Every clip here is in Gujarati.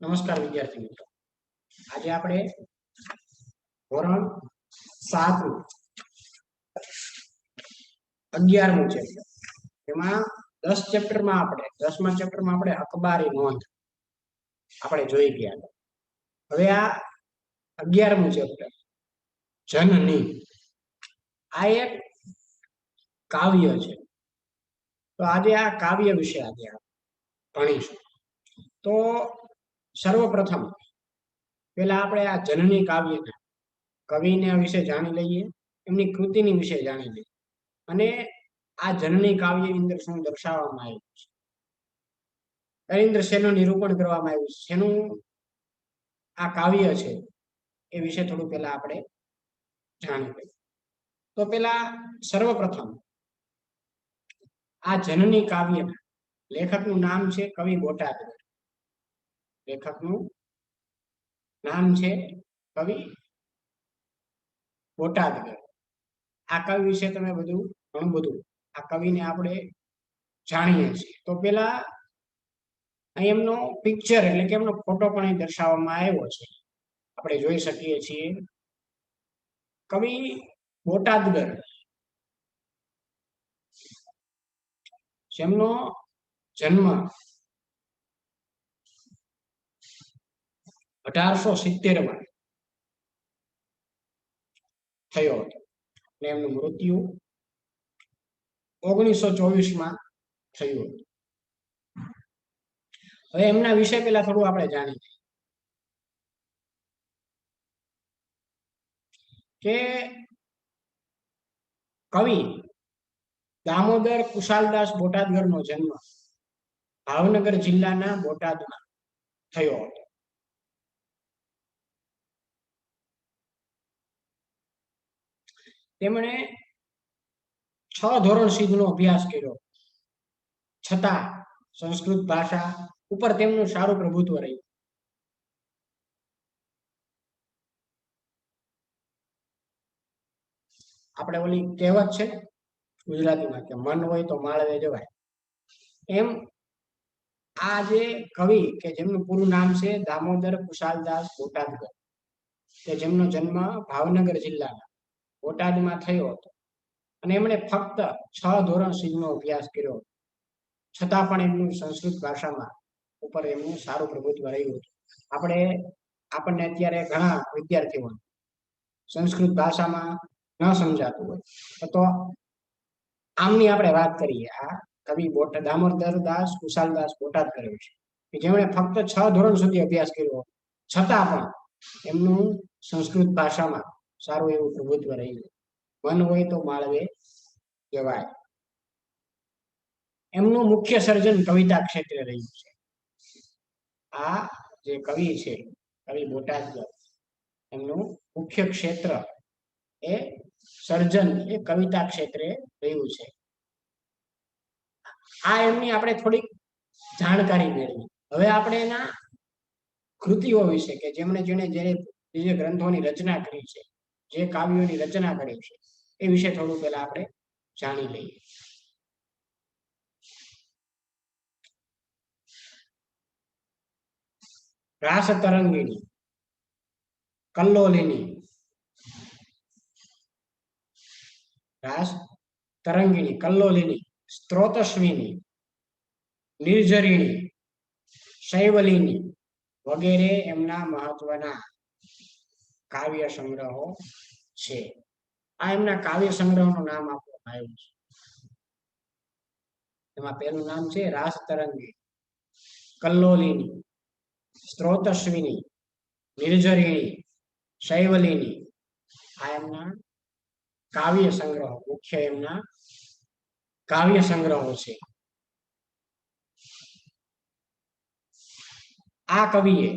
નમસ્કાર વિદ્યાર્થી મિત્રો, આજે આપણે ધોરણ 7 11મું ચેપ્ટર, એમાં 10 ચેપ્ટરમાં આપણે 10મા ચેપ્ટરમાં આપણે અખબારી નોંધ આપણે જોઈ ગયા હતા. હવે આ 11મું ચેપ્ટર જનની, આ એક કાવ્ય છે. તો આજે આ કાવ્ય વિશે આજે ભણીશું. તો સર્વપ્રથમ પેલા આપણે આ જનની કાવ્યના કવિને વિશે જાણી લઈએ, એમની કૃતિની વિશે જાણી લઈએ અને આ જનની કાવ્યની અંદર શું દર્શાવવામાં આવ્યું છે, એની અંદર શેનું નિરૂપણ કરવામાં આવ્યું છે, શેનું આ કાવ્ય છે એ વિશે થોડું પેલા આપણે જાણી લઈએ. તો પેલા સર્વપ્રથમ આ જનની કાવ્યના લેખકનું નામ છે કવિ બોટાદગર. લેખકનું નામ છે કવિ બોટાદગર. આ કવિ વિશે તમે ઘણું બધું આ કવિને આપણે જાણીએ છીએ. તો પેલા અહીં એમનો પિક્ચર એટલે કે એમનો ફોટો પણ અહીં દર્શાવવામાં આવ્યો છે, આપણે જોઈ શકીએ છીએ. કવિ બોટાદગર જેમનો જન્મ 1870માં થયો હતો અને એમનું મૃત્યુ 1924માં થયું હતું. હવે એમના વિશે પેલા થોડું આપણે જાણીએ કે કવિ દામોદર કુશાલદાસ બોટાદગરનો જન્મ ભાવનગર જિલ્લાના બોટાદમાં થયો હતો. તેમણે 6 ધોરણ સુધીનો અભ્યાસ કર્યો, છતાં સંસ્કૃત ભાષા ઉપર તેમનું સારું પ્રભુત્વ રહ્યું. આપણે ઓલી કહેવત છે ગુજરાતીમાં કે મન હોય તો માળવે જવાય, એમ આ જે કવિ કે જેમનું પૂરું નામ છે દામોદર કુશાલદાસ બોટાદગર, કે જેમનો જન્મ ભાવનગર જિલ્લાના બોટાદમાં થયો હતો અને એમણે ફક્ત 6 ધોરણ સુધીનો અભ્યાસ કર્યો, છતાં પણ એમનું સંસ્કૃત ભાષામાં ઉપર એમનું સારું પ્રભુત્વ રહ્યું હતું. આપણને અત્યારે ઘણા વિદ્યાર્થીઓ સંસ્કૃત ભાષામાં ન સમજાતું હોય તો આમની આપણે વાત કરીએ. આ કવિ દામોદર દાસ કુશાલદાસ બોટાદગર છે કે જેમણે ફક્ત 6 ધોરણ સુધી અભ્યાસ કર્યો, છતાં પણ એમનું સંસ્કૃત ભાષામાં સારું એવું પ્રભુત્વ રહ્યું. મન હોય તો માળવે જવાય. એમનું મુખ્ય સર્જન કવિતા ક્ષેત્રે રહ્યું છે. આ જે કવિ છે કવિ બોટાદગર, એમનું મુખ્ય ક્ષેત્ર એ સર્જન એ કવિતા ક્ષેત્રે રહ્યું છે. આ એમની આપણે થોડીક જાણકારી મેળવી. હવે આપણે એના કૃતિઓ વિશે કે જેણે જે ગ્રંથોની રચના કરી છે, જે કાવ્યોની રચના કરી છે, એ વિશે થોડું પહેલા આપણે જાણી લઈએ. રાસ તરંગિણી, કલ્લોલિની, રાસ તરંગિણી, કલ્લોલિની, સ્ત્રોતસ્વિની, નિર્જરિણી, શૈવલિની વગેરે એમના મહત્વના કાવ્ય સંગ્રહો છે. આ એમના કાવ્ય સંગ્રહનું નામ આપવામાં આવ્યું છે. એમાં પહેલું નામ છે રાસ તરંગિણી, કલ્લોલિની, સ્ત્રોતસ્વિની, નિર્જરિણી, શૈવલિની. આ એમના કાવ્ય સંગ્રહો, મુખ્ય એમના કાવ્ય સંગ્રહો છે. આ કવિએ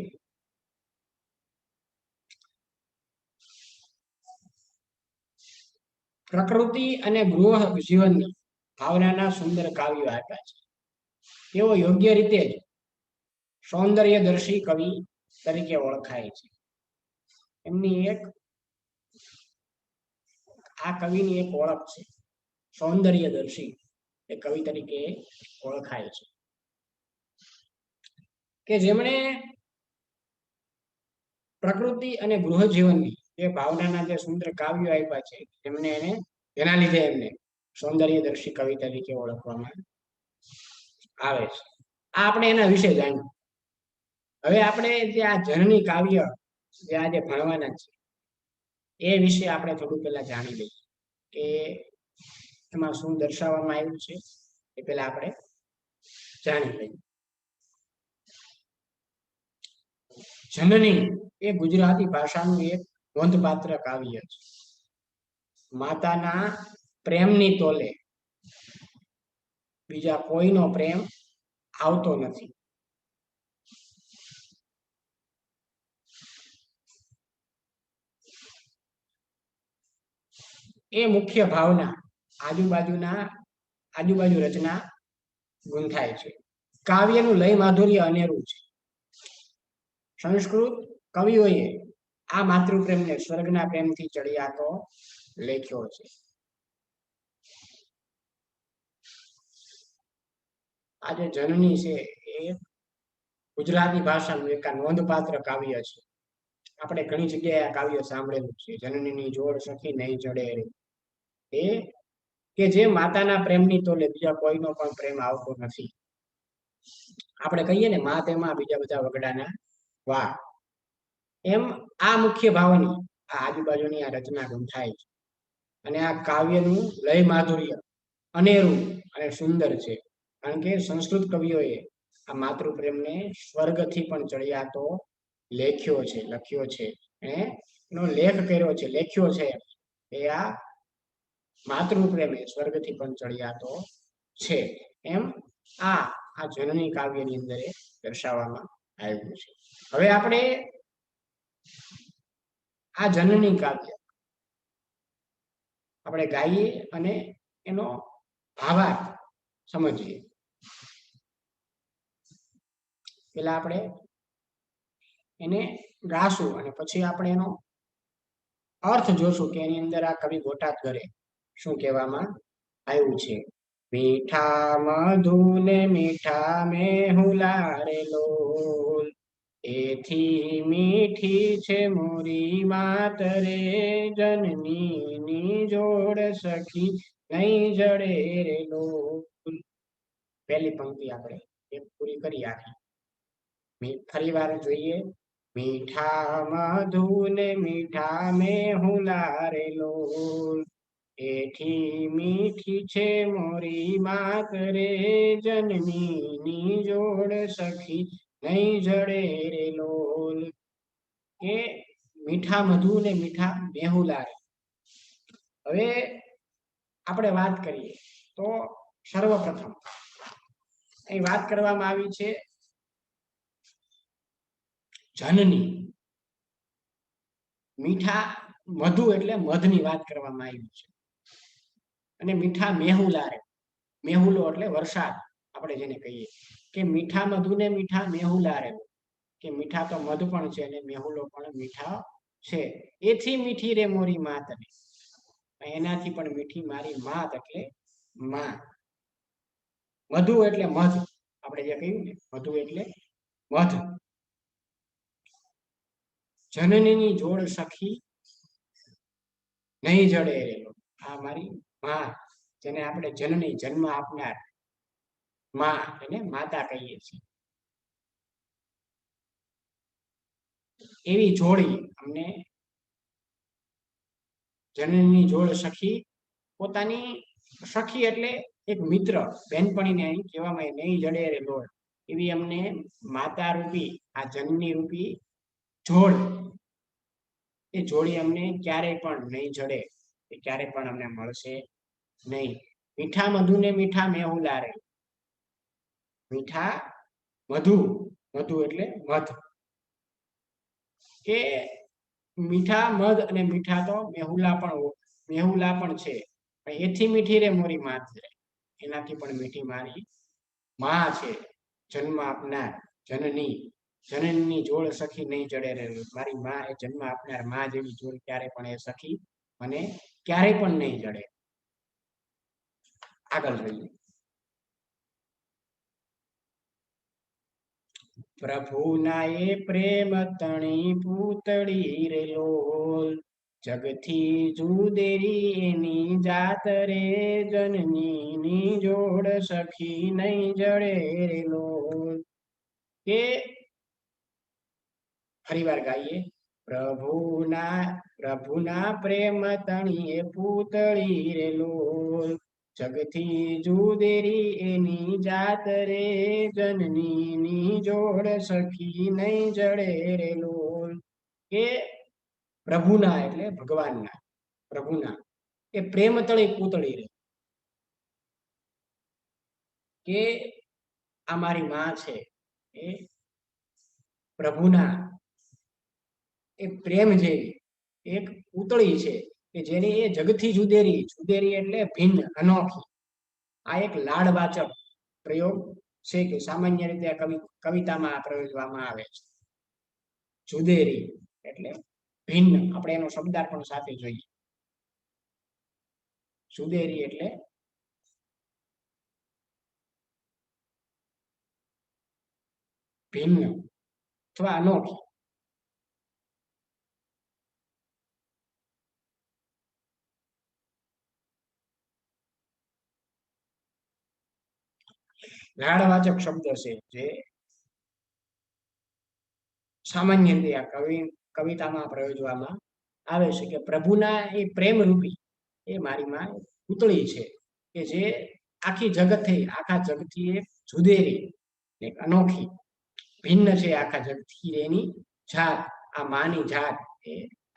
પ્રકૃતિ અને ગૃહ જીવનની ભાવનાના સુંદર કાવ્યો આપ્યા છે. તેઓ યોગ્ય રીતે જ સૌંદર્યદર્શી કવિ તરીકે ઓળખાય છે. એમની આ કવિની એક ઓળખ છે, સૌંદર્યદર્શી એ કવિ તરીકે ઓળખાય છે, કે જેમણે પ્રકૃતિ અને ગૃહ જીવનની જે ભાવનાના જે સુંદર કાવ્યો આપ્યા છે એમને એને એના લીધે એમને સૌંદર્યદર્શી કવિ તરીકે ઓળખવામાં આવે છે. આ આપણે એના વિશે જાણ્યું. હવે આપણે જે આ જનની કાવ્ય જે આજે ભણવાના છે એ વિશે આપણે થોડું પહેલા જાણી લઈએ કે એમાં શું દર્શાવવામાં આવ્યું છે એ પહેલા આપણે જાણી લઈએ. જનની એ ગુજરાતી ભાષાનું એક નોંધપાત્ર કાવ્ય છે. માતાના પ્રેમની તોલે બીજા કોઈનો પ્રેમ આવતો નથી. એ મુખ્ય ભાવના આજુબાજુ રચના ગુંથાય છે. કાવ્યનું લય માધુર્ય અનેરું છે. સંસ્કૃત કવિઓએ આ માતૃપ્રેમને સ્વર્ગના પ્રેમથી ચડિયાતો લેખ્યો છે. આજે જનની છે એ ગુજરાતી ભાષાનું એક નોંધપાત્ર કાવ્ય છે. આપણે ઘણી જગ્યાએ આ કાવ્ય સાંભળેલું છે. જનનીની જોડ સખી નહીં જડે એ કે જે માતાના પ્રેમની તોલે બીજા કોઈનો પણ પ્રેમ આવતો નથી. આપણે કહીએ ને મા તેમાં બીજા બધા વગડાના વાહ, એમ આ મુખ્ય ભાવની આ આજુબાજુની આ રચના ગુંથાય છે. અને આ કાવ્યનું લય માધુર્ય અનેરું અને સુંદર છે. કારણ કે સંસ્કૃત કવિઓએ આ માતૃપ્રેમને સ્વર્ગથી પણ ચડિયાતો લખ્યો છે. એનો લેખ કર્યો છે, લેખ્યો છે એ આ માતૃપ્રેમે સ્વર્ગથી પણ ચડિયાતો છે. એમ આ જનની કાવ્યની અંદર દર્શાવવામાં આવ્યું છે. હવે આપણે આ જનની કાવ્ય આપણે ગાઈએ અને એનો ભાવાર્થ સમજીએ. પેલા આપણે એને ગાશું અને પછી આપણે એનો અર્થ જોશું કે એની અંદર આ કવિ બોટાદકરે શું કહેવામાં આવ્યું છે. મીઠા મધુ ને મીઠા મેહુલા રે લોલ, એથી મીઠી છે મોરી માત રે, જનની જોડ સખી નહીં જડે રે લોલ. પહેલી પંક્તિ આપણે એક પૂરી કરી આખી. ફરી વાર જોઈએ. મીઠા મધુ ને મીઠા મેહુલા રે લોલ, એથી મીઠી છે મોરી માત રે, જનની જોડ સખી નહીં જડે રે લોલ. કે મીઠા મધુ ને મીઠા મેહુલા રે. હવે આપણે વાત કરીએ તો સર્વપ્રથમ અહીં વાત કરવામાં આવી છે જનની. મીઠા મધુ એટલે મધની વાત કરવામાં આવી છે. અને મીઠા મેહુલા રે, મેહુલો એટલે વરસાદ આપણે જેને કહીએ કે મીઠા મધુ ને મીઠા મેહુલા રે. કે મીઠા તો મધ પણ છે અને મેહુલો પણ મીઠા છે. એથી મીઠી રે મોરી માત રે, એનાથી પણ મીઠી મારી માત એટલે માં. મધુ એટલે મધ, આપણે જે કહ્યું ને મધુ એટલે મધ. જનનીની જોડ સખી નહીં જડે રેલો. આ મારી માં, જેને આપણે જનની જન્મ આપનાર માં એને માતા કહીએ છીએ. એવી જોડી અમને જનની જોડ સખી, પોતાની સખી એટલે એક મિત્ર, બેનપણીને અહીં કહેવામાં નહીં જડે રે લોલ. એવી અમને માતા રૂપી આ જનની રૂપી જોડ, એ જોડી અમને ક્યારેય પણ નહીં જડે, એ ક્યારેય પણ અમને મળશે નહીં. મીઠા મધુ ને મીઠા મેહુલા રે. મીઠા મધુ, મધુ એટલે મધ. કે મીઠા મધ અને મીઠા તો મેહુલા પણ છે. એથી મીઠી રે મોરી માત રે, એનાથી પણ મીઠી મારી માં છે, જન્મ આપનાર જનની. જનની જોડ સખી નહીં જડે રે. મારી માં એ જન્મ આપનાર માં જેવી જોડ ક્યારે પણ એ સખી મને ક્યારેય પણ નહીં જડે. આગળ જોઈએ. પ્રભુના એ પ્રેમ તણી પૂતળી રે લોલ, જગથી જુદેરી એની જાત રે, જનની ની જોડ સખી નહીં જડે રે લોલ. કે ફરીવાર ગાઈએ. પ્રભુના પ્રેમ તણીએ પૂતળી રે લોલ, જગથી જુદેરી એની જાત રે, જનની ની જોડ સખી નહીં જડે રે લોલ. કે પ્રભુના એટલે ભગવાનના, પ્રભુના એ પ્રેમ તળી પૂતળી રે. કે આ મારી માં છે એ પ્રભુના એ પ્રેમ જેવી એક પૂતળી છે કે જેની એ જગથી જુદેરી, જુદેરી એટલે ભિન્ન, અનોખી. આ એક લાડવાચક પ્રયોગ છે કે સામાન્ય રીતે કવિતામાં પ્રયોજવામાં આવે છે. જુદેરી એટલે ભિન્ન, આપણે એનો શબ્દાર્પણ સાથે જોઈએ. જુદેરી એટલે ભિન્ન અથવા અનોખી. લાડવાચક શબ્દ છે જે સામાન્ય રીતે આ કવિતામાં પ્રયોજવામાં આવે છે કે પ્રભુના એ પ્રેમ રૂપી એ મારી માં પૂતળી છે કે જે આખી જગતથી, આખા જગતથી એક જુદેરી, એક અનોખી, ભિન્ન છે આખા જગતથી. એની જાત, આ માની જાત એ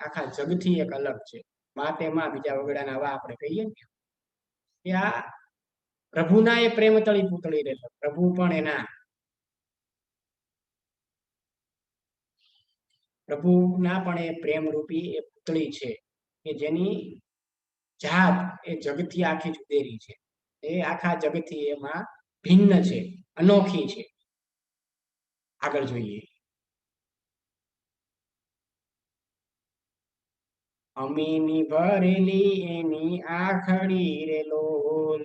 આખા જગતથી એક અલગ છે. માતે માં બીજા વગડાના આવા આપણે કહીએ ને કે આ પ્રભુના એ પ્રેમ તળી પૂતળી રહે. પ્રભુ પણ એના પ્રભુના પણ એ પ્રેમ રૂપી એ પૂતળી છે કે જેની જાત એ જગતથી આખી જુદેરી છે. એ આખા જગતથી એમાં ભિન્ન છે, અનોખી છે. આગળ જોઈએ. અમીની ભરેલી એની આખડી રે લોલ,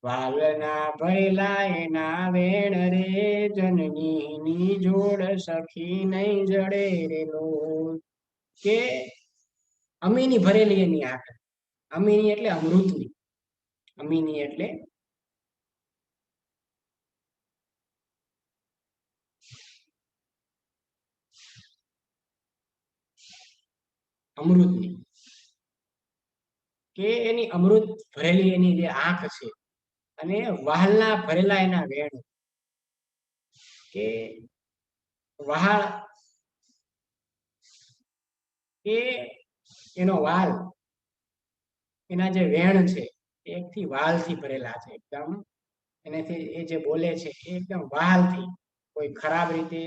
વાલના ભરેલા એના વેણ રે, જનની ની જોડ સખી નહીં જડે રે લોલ. કે અમીની ભરેલી એની આંખડી. અમીની એટલે અમૃતની, અમીની એટલે અમૃતની. કે એની અમૃત ભરેલી એની જે આંખ છે અને વહાલના ભરેલા એના વેણ. કે વહાળ કે એનો વાલ, એના જે વેણ છે એકથી વાલથી ભરેલા છે. એકદમ એનાથી એ જે બોલે છે એ એકદમ વાલથી, કોઈ ખરાબ રીતે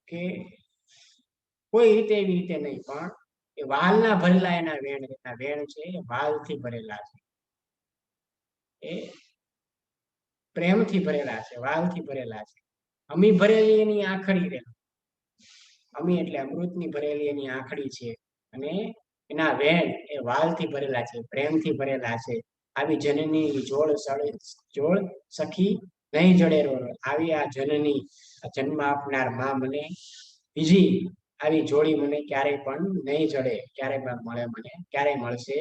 કે કોઈ રીતે એવી રીતે નહીં, પણ એ વાલના ભરેલા એના વેણ છે એ વાલથી ભરેલા છે. એ પ્રેમથી ભરેલા છે, વાલથી ભરેલા છે. અમી ભરેલી એની આંખડી રે. અમી એટલે અમૃતની ભરેલી એની આંખડી છે અને એના વેણ એ વાલથી ભરેલા છે, પ્રેમથી ભરેલા છે. આવી જનની જોડ સખી નહીં જડે રો. આવી આ જનની, જન્મ આપનાર માં મને બીજી આવી જોડી મને ક્યારેય પણ નહીં જડે, ક્યારેય પણ મળે, મને ક્યારેય મળશે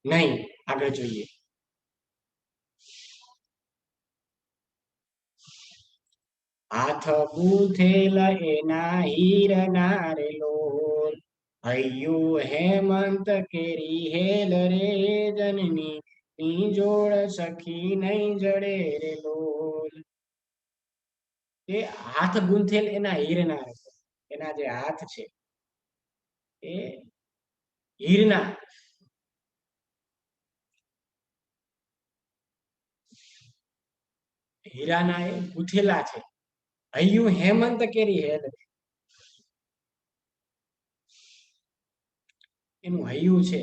નહીં. આગળ જોઈએ. હાથ ગૂંથેલા એના હીરના રે લોલ, હૈયું હેમંત કેરી હેલ રે, જનની ની જોડ સખી નહીં જડે રે લોલ. એ હાથ ગૂંથેલ એના હીરના, એના જે હાથ છે એ હીરના, હીરાના એ ગૂંથેલા છે. હૈયું હેમંત કેરી હેલ, એનું હૈયું છે.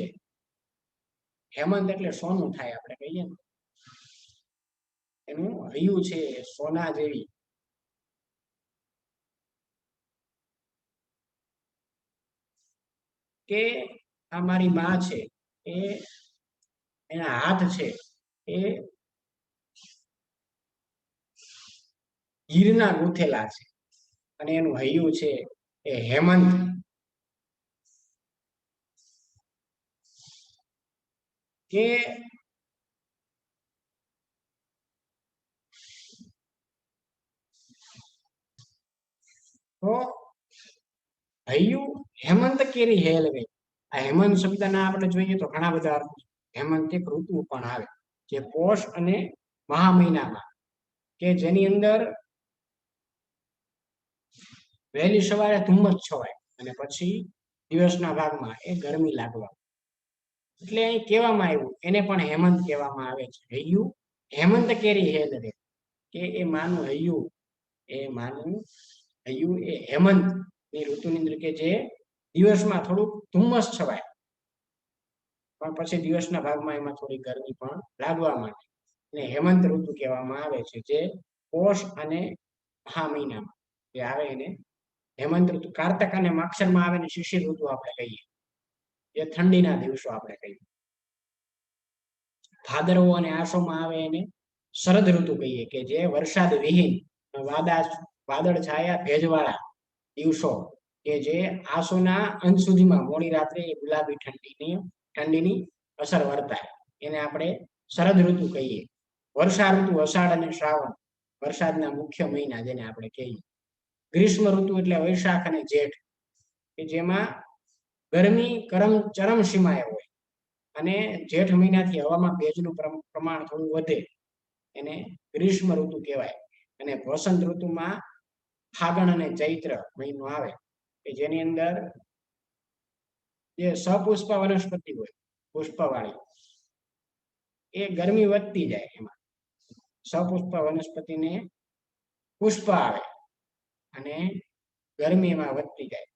હેમંત એટલે સોનું થાય, આપણે કહીએ ને. એનું હૈયું છે સોના જેવી. કે આ મારી માં છે એ એના હાથ છે એ હીરના ગૂંથેલા છે. અને એનું હૈયું છે એ હેમંત. કે તો હૈયું હેમંત કેરી હેલવે. આ હેમંત શબ્દના આપણે જોઈએ તો ઘણા બધા અર્થ. હેમંત એક ઋતુ પણ આવે જે પોષ અને મહા મહિનામાં, કે જેની અંદર વહેલી સવારે ધુમ્મસ છવાય અને પછી દિવસના ભાગમાં એ ગરમી લાગવા. એટલે અહીં કહેવામાં આવ્યું એને પણ હેમંત કહેવામાં આવે છે. હૈયું હેમંત કેરી હેલવે, કે એ માનું હૈયું, એ માનું હૈયું એ હેમંત ની ઋતુની અંદર કે જે દિવસમાં થોડુંક ધુમ્મસ છવાય પણ પછી દિવસના ભાગમાં એમાં થોડી ગરમી પણ લાગવા માંડે. અને હેમંત ઋતુ કહેવામાં આવે છે જે પોષ અને મહા મહિનામાં જે આવે એને હેમંત ઋતુ. કારતક અને માક્ષરમાં આવે ને શિશિર ઋતુ આપણે કહીએ, જે ઠંડીના દિવસો આપણે કહીએ. ભાદરવો અને આસોમાં આવે એને શરદ ઋતુ કહીએ, કે જે વરસાદ વિહીન વાદળ છાયા ભેજવાળા દિવસો, કે જે આસોના અંત સુધીમાં મોડી રાત્રે એ ગુલાબી ઠંડીની અસર વર્તાય, એને આપણે શરદ ઋતુ કહીએ. વર્ષા ઋતુ અષાઢ અને શ્રાવણ, વરસાદના મુખ્ય મહિના જેને આપણે કહીએ. ગ્રીષ્મ ઋતુ એટલે વૈશાખ અને જેઠ, કે જેમાં ગરમી ચરમસીમાએ હોય અને જેઠ મહિનાથી હવામાં ભેજનું પ્રમાણ થોડું વધે, એને ગ્રીષ્મ ઋતુ કહેવાય. અને વસંત ઋતુમાં ફાગણ અને ચૈત્ર મહિનો આવે, કે જેની અંદર જે સપુષ્પ વનસ્પતિ હોય પુષ્પવાળી, એ ગરમી વધતી જાય. એમાં સપુષ્પ વનસ્પતિને પુષ્પ આવે અને ગરમી એમાં વધતી જાય,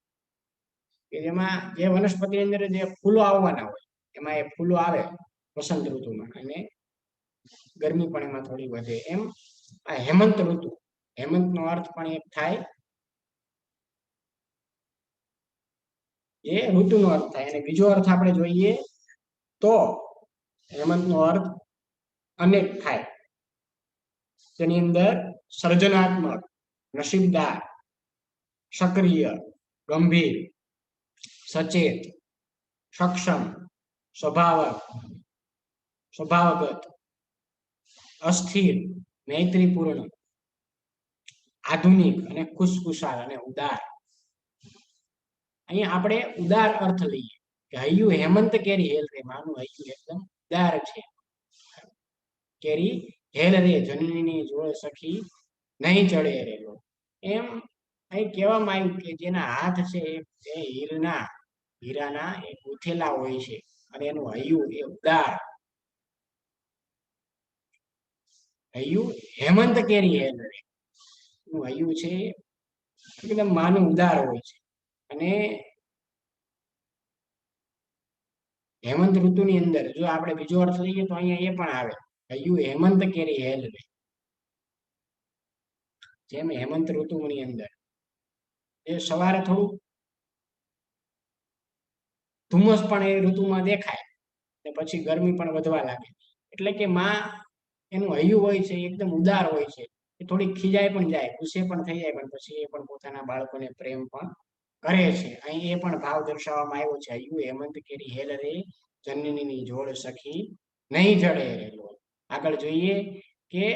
કે જેમાં જે વનસ્પતિની અંદર જે ફૂલો આવવાના હોય એમાં એ ફૂલો આવે વસંત ઋતુમાં, અને ગરમી પણ એમાં થોડી વધે. એમ આ હેમંત ઋતુ, હેમંત નો અર્થ પણ એક થાય એ ઋતુનો અર્થ થાય. અને બીજો અર્થ આપણે જોઈએ તો હેમંત નો અર્થ અનેક થાય, તેની અંદર સર્જનાત્મક, નસીબદાર, સક્રિય, ગંભીર, સચેત, સક્ષમ, સ્વભાવગત, અસ્થિર, મૈત્રીપૂર્ણ, આધુનિક અને ખુશખુશાલ અને ઉદાર. અહીંયા આપણે ઉદાર અર્થ લઈએ કે હૈયું હેમંત કેરી હેલ રે, માનું હૈયું એકદમ ઉદાર છે. કેરી હેલ રે, જનનીની જોડ સખી નહીં ચડે રેલો. એમ અહીં કહેવામાં આવ્યું કે જેના હાથ છે એ હીરાના એ ગૂંથેલા હોય છે, અને એનું હૈયું એ ઉદાર. હૈયું હેમંત કેરી હેલ રે, એનું હૈયું છે એકદમ માનું ઉદાર હોય છે. અને હેમંત ઋતુની અંદર જો આપણે બીજો અર્થ લઈએ તો અહીંયા એ પણ આવે, હૈયું હેમંત કેરી હેલ રે. જેમ હેમંત ઋતુની અંદર એ સવારે થોડું ધુમ્મસ પણ એ ઋતુમાં દેખાય અને પછી ગરમી પણ વધવા લાગે. એટલે કે માં એનું હૈયું હોય છે એકદમ ઉદાર હોય છે, એ થોડીક ખીજાય પણ જાય, ગુસ્સે પણ થઈ જાય, પણ પછી એ પણ પોતાના બાળકોને પ્રેમ પણ કરે છે. અહીં એ પણ ભાવ દર્શાવવામાં આવ્યો છે, હૈયું હેમંત કેરી હેલ રે, જનનીની જોડ સખી નહીં જડે રેલો. આગળ જોઈએ કે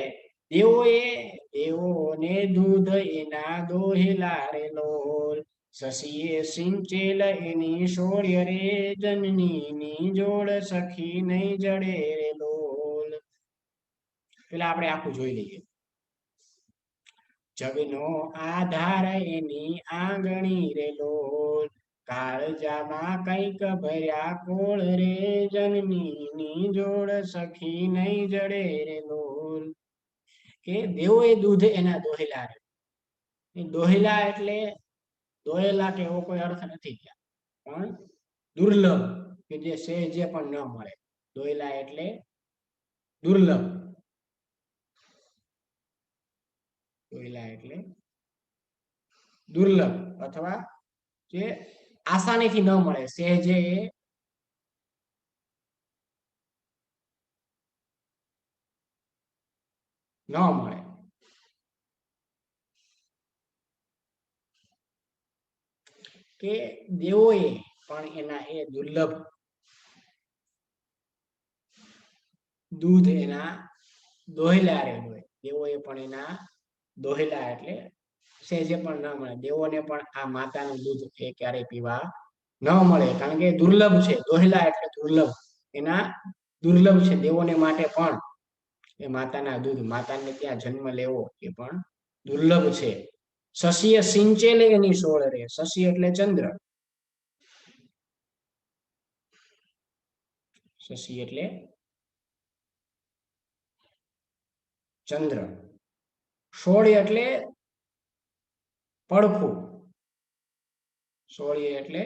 દેવોને દૂધ એના દોહેલા રે લોલ, શશીએ સિંચેલ એની શોર્ય રે, જનનીની જોડ સખી નહીં જડે રે લોલ. પેલા આપણે આખું જોઈ લઈએ. જગનો આધાર એની આંગણી રે લોલ, કાળજામાં કઈક ભર્યા કોળ રે, જનનીની જોડ સખી નહીં જડે રે લોલ. કે દેવો એ દૂધ એના દોહેલા રે. દોહેલા એટલે દોહેલા કે એવો કોઈ અર્થ નથી ત્યાં, પણ દુર્લભ, કે જે સહેજે પણ ન મળે. દોહેલા એટલે દુર્લભ, દોહેલા એટલે દુર્લભ અથવા જે આસાનીથી ન મળે, સહેજે ન મળે. કે દેવોએ પણ એના એ દુર્લભ દૂધ એના દોહેલા રહેલું હોય. દેવોએ પણ એના દોહેલા એટલે સહેજે પણ ન મળે. દેવોને પણ આ માતાનું દૂધ એ ક્યારેય પીવા ન મળે, કારણ કે દુર્લભ છે. દોહેલા એટલે દુર્લભ, એના દુર્લભ છે. દેવોને માટે પણ એ માતાના દૂધ, માતાને ત્યાં જન્મ લેવો એ પણ દુર્લભ છે. શશીએ સિંચેલે એની સોળ રે. શશી એટલે ચંદ્ર, શશી એટલે ચંદ્ર, સોળ એટલે પડખું, સોળીએ એટલે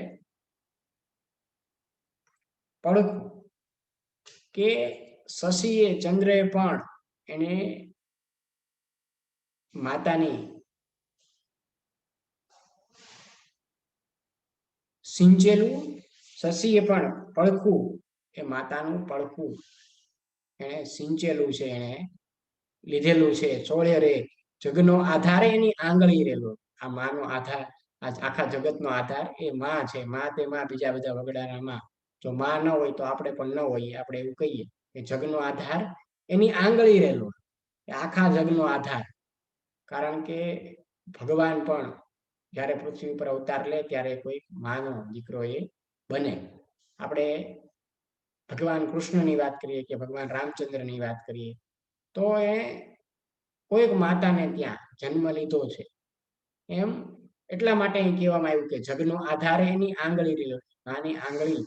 પડખું, કે શશીએ ચંદ્રએ પણ એને માતાની સિંચેલું, શશીએ પણ પડખું એ માતાનું પડખું એને સિંચેલું છે, એને લીધેલું છે. સોળે રે જગનો આધાર એની આંગળી રેલો. આ માનો આધાર, આખા જગતનો આધાર એ માં છે. માં તે માં, બીજા બધા વગડાના માં. જો માં ન હોય તો આપણે પણ ન હોઈએ. આપણે એવું કહીએ કે જગનો આધાર એની આંગળી રહેલો, આખા જગનો આધાર. કારણ કે ભગવાન પણ જયારે પૃથ્વી ઉપર અવતાર લે ત્યારે કોઈ માનો દીકરો એ બને. આપણે ભગવાન કૃષ્ણની વાત કરીએ કે ભગવાન રામચંદ્રની વાત કરીએ તો એ કોઈક માતાને ત્યાં જન્મ લીધો છે. એમ એટલા માટે અહીં કહેવામાં આવ્યું કે જગનો આધાર એની આંગળી રહ્યો. આની આંગળી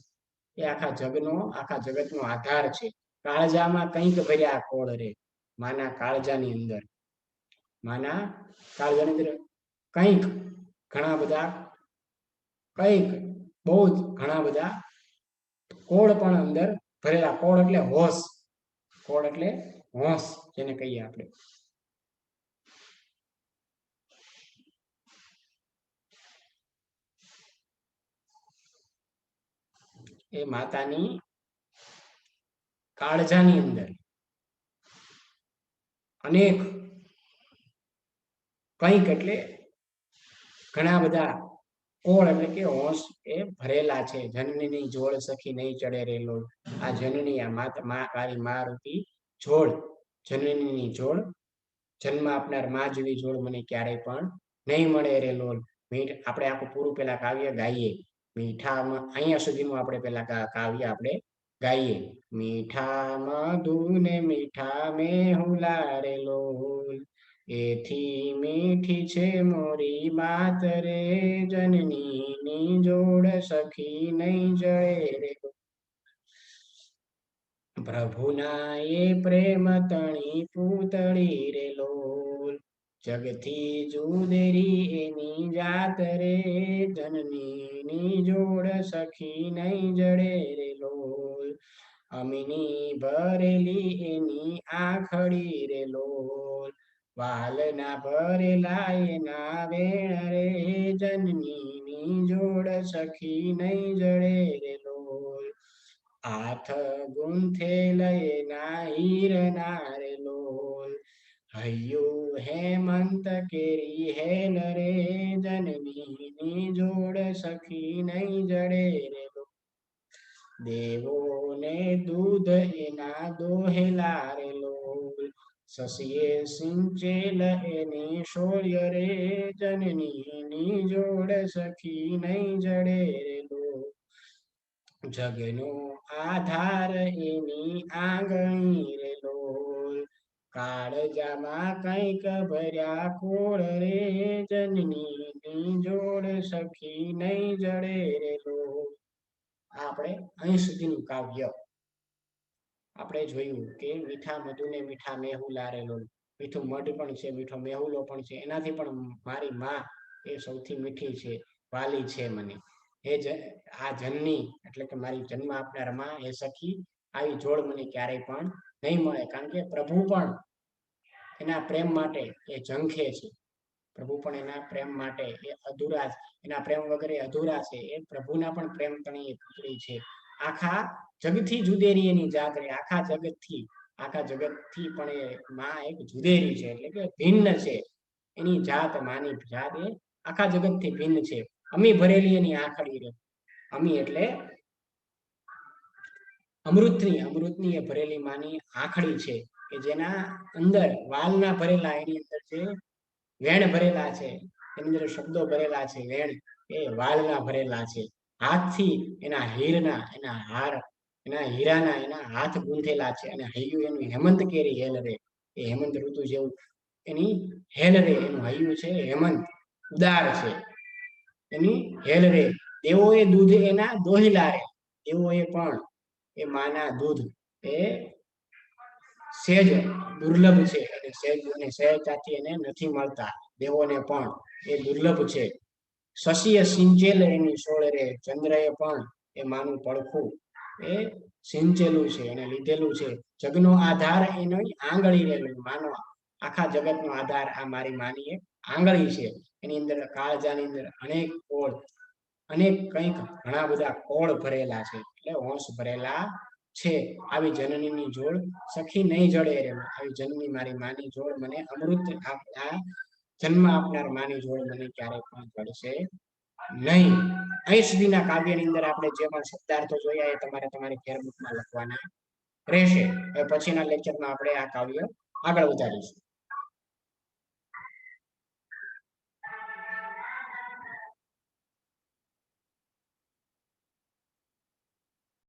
એ આખા જગનો, આખા જગતનો આધાર છે. કાળજામાં કંઈક ભર્યા કોળ રે. માના કાળજાની અંદર, માના કાળજાની અંદર કંઈક, ઘણા બધા, કંઈક, બહુ જ ઘણા બધા કોળ પણ અંદર ભરેલા. કોળ એટલે હોશ, કોળ એટલે હોશ જેને કહીએ આપણે. એ માતાની કાળજાની અંદર અનેક, કંઈક એટલે ઘણા બધા કોળ એટલે કે હોશ એ ભરેલા છે. જનનીની જોડ સખી નહીં ચડે રેલો. આ જનની, આ મારી મા રૂપી જોડ, જનનીની જોડ, જન્મ આપનાર માં જેવી જોડ મને ક્યારેય પણ નહીં મળે રે લોલ. આપણે આખું પૂરું પેલા કાવ્ય ગાઈએ. મીઠામાં અહીંયા સુધીનું આપણે પેલા કાવ્ય આપણે ગાઈએ. મીઠા મધુને મીઠા મેહુલા રે લોલ, એથી મીઠી છે મોરી માત રે. જનનીની જોડ સખી નહીં જળે રે. પ્રભુના એ પ્રેમ તણી પૂતળી રે લોલ, જગથી જુદેરી એની જાત રે. જનનીની જોડ સખી નહીં જડે રે લોલ, અમીની ભરેલી એની આંખડી રે લોલ, વાલના ભરેલા એના વેણ રે. જનનીની જોડ સખી નહીં જડે રે લોલ, હાથ ગુંથેલ એના હીરના રે લોલ, હૈયું હેમંત કેરી હેલ રે. જનનીની જોડ સખી નહીં જડે રે લોલ, દેવોને દૂધ એના દોહેલા રે લોલ, શશીએ સિંચેલ એની શૌર્ય રે. જનનીની જોડ સખી નહીં જડે રે લોલ, જગનો આધાર એની આંગણી રે લોલ, કાળજામાં કંઈક ભર્યા કોળ રે. જનનીની જોડ સખી નહીં જડે રે લોલ. આપણે અહીં સુધીનું કાવ્ય આપણે જોયું કે મીઠા મધુને મીઠા મેહુલા રે લોલ. મીઠું મધ પણ છે, મીઠો મેહુલો પણ છે. એનાથી પણ મારી માં એ સૌથી મીઠી છે, વાલી છે મને. એ આ જનની એટલે કે મારી જન્મ આપનાર માં એ સખી, આવી જોડ મને ક્યારેય પણ નહીં મળે. કારણ કે પ્રભુ પણ એના પ્રેમ માટે એ ઝંખે છે. પ્રભુ પણ એના પ્રેમ માટે એ અધૂરા, એના પ્રેમ વગર એ અધૂરા છે. એ પ્રભુના પણ પ્રેમ તણી એ પુત્રી છે. આખા જગતથી જુદેરી એની જાત રે. આખા જગતથી, આખા જગતથી પણ એ માં એક જુદેરી છે, એટલે કે ભિન્ન છે. એની જાત, માની જાત એ આખા જગતથી ભિન્ન છે. અમી ભરેલી એની આંખડી રે. અમી એટલે અમૃતની એ ભરેલી માની આંખડી છે કે જેના અંદર વાલના ભરેલા, એની અંદર જે વેણ ભરેલા છે, એની અંદર શબ્દો ભરેલા છે, વેણ એ વાલના ભરેલા છે. હાથથી એના હાર, એના હીરાના એના હાથ ગૂંથેલા છે, અને હૈયું એનું હેમંત કેરી હેલ રે, એ હેમંત ઋતુ જેવું એની હેલ રે, એનું હૈયું છે હેમંત ઉદાર છે, એની હેલ રે. દેવોએ દૂધ એના દોહિલા રે, દેવોએ પણ એ માના દૂધ એ સહેજ દુર્લભ છે, અને સહેજતાથી એને નથી મળતા. દેવોને પણ એ દુર્લભ છે. શશીએ સિંચેલ એની સોળ રે, ચંદ્રએ પણ એ માનું પડખું એ સિંચેલું છે અને લીધેલું છે. જગનો આધાર એની આંગળી રહેલું, માનો આખા જગતનો આધાર આ મારી માની એક આંગળી છે. એની અંદર કાળજાની અંદર અનેક કંઈક ઘણા બધા કોળ ભરેલા છે, એટલે હોંશ ભરેલા છે. આવી જનનીની જોડ સખી નહીં જડે રે, આવી જનની મારી માની જોડ મને અમૃત આ જન્મ આપનાર માની જોડ મને ક્યારેય પણ જડશે નહીં. અહીં સુધીના કાવ્યની અંદર આપણે જે પણ શબ્દાર્થો જોયા એ તમારે તમારી ફેરબુકમાં લખવાના રહેશે. હવે પછીના લેક્ચરમાં આપણે આ કાવ્ય આગળ વધારીશું.